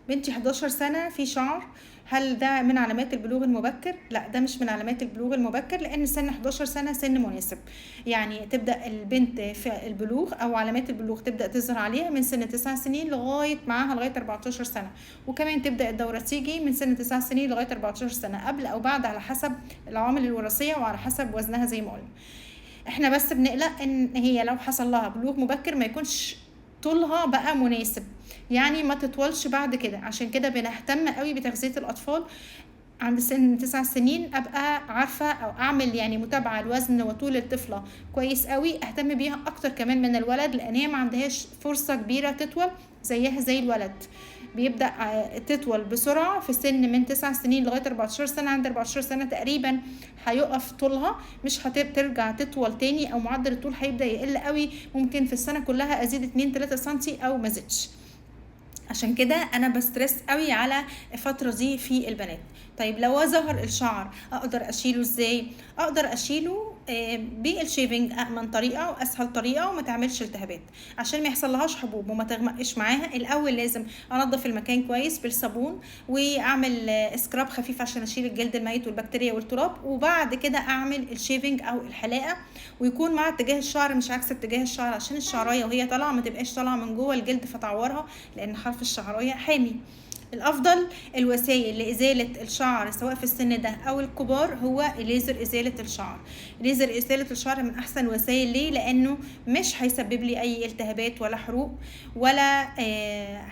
بنتي 11 سنة في شعر، هل ده من علامات البلوغ المبكر؟ لا، ده مش من علامات البلوغ المبكر، لان سن 11 سنة سن مناسب. يعني تبدأ البنت في البلوغ او علامات البلوغ تبدأ تظهر عليها من سن 9 سنين لغاية معاها لغاية 14 سنة. وكمان تبدأ الدورة تيجي من سن 9 سنين لغاية 14 سنة، قبل او بعد على حسب العوامل الوراثية وعلى حسب وزنها زي ما قلنا. احنا بس بنقلق ان هي لو حصل لها بلوغ مبكر ما يكونش طولها بقى مناسب، يعني ما تطولش بعد كده. عشان كده بنهتم قوي بتغذية الأطفال عند سن 9 سنين، ابقى عارفة او اعمل يعني متابعة الوزن وطول الطفلة كويس قوي، اهتم بيها اكتر كمان من الولد، لان هي ما عندهاش فرصة كبيرة تطول زيها زي الولد. بيبدأ تطول بسرعة في سن من 9 سنين لغاية 14 سنة. عند 14 سنة تقريبا هيقف طولها، مش هترجع تطول تاني، او معدل الطول هيبدأ يقل قوي، ممكن في السنة كلها ازيد 2-3 سنتي او مزيدش. عشان كده انا بسترس قوي على الفتره دي في البنات. طيب لو ظهر الشعر اقدر اشيله ازاي؟ اقدر اشيله بالشيفنج، امن طريقه واسهل طريقه وما تعملش التهابات، عشان ما يحصل لهاش حبوب وما تغمقش معاها. الاول لازم انضف المكان كويس بالصابون، واعمل سكراب خفيف عشان اشيل الجلد الميت والبكتيريا والتراب، وبعد كده اعمل الشيفنج او الحلاقه، ويكون مع اتجاه الشعر مش عكس اتجاه الشعر، عشان الشعرايه وهي طالعه ما تبقاش طالعه من جوه الجلد فتعورها، لان حرف الشعرايه حامي. الافضل الوسائل لازاله الشعر سواء في السن ده او الكبار هو ليزر ازاله الشعر. ليزر ازاله الشعر من احسن الوسائل. ليه؟ لانه مش هيسبب لي اي التهابات ولا حروق، ولا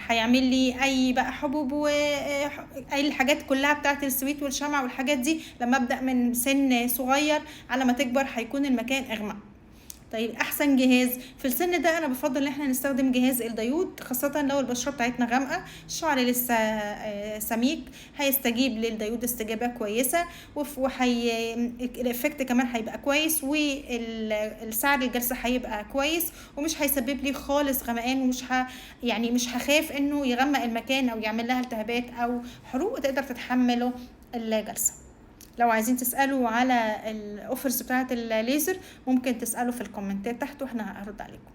هيعمل لي اي بقى حبوب واي الحاجات كلها بتاعت السويت والشمع والحاجات دي. لما ابدا من سن صغير على ما تكبر هيكون المكان اغمق. طيب احسن جهاز في السن ده انا بفضل ان احنا نستخدم جهاز الدايود، خاصه لو البشره بتاعتنا غامقه، الشعر لسه سميك، هيستجيب للدايود استجابه كويسه، وحي الافكت كمان هيبقى كويس، والسعر الجلسه هيبقى كويس، ومش هيسبب لي خالص غمقان، ومش يعني مش هخاف انه يغمق المكان او يعمل لها التهابات او حروق، وتقدر تتحمله الجلسه. لو عايزين تسألوا على الاوفرز بتاعت الليزر ممكن تسألوا في الكومنتات تحت واحنا هرد عليكم.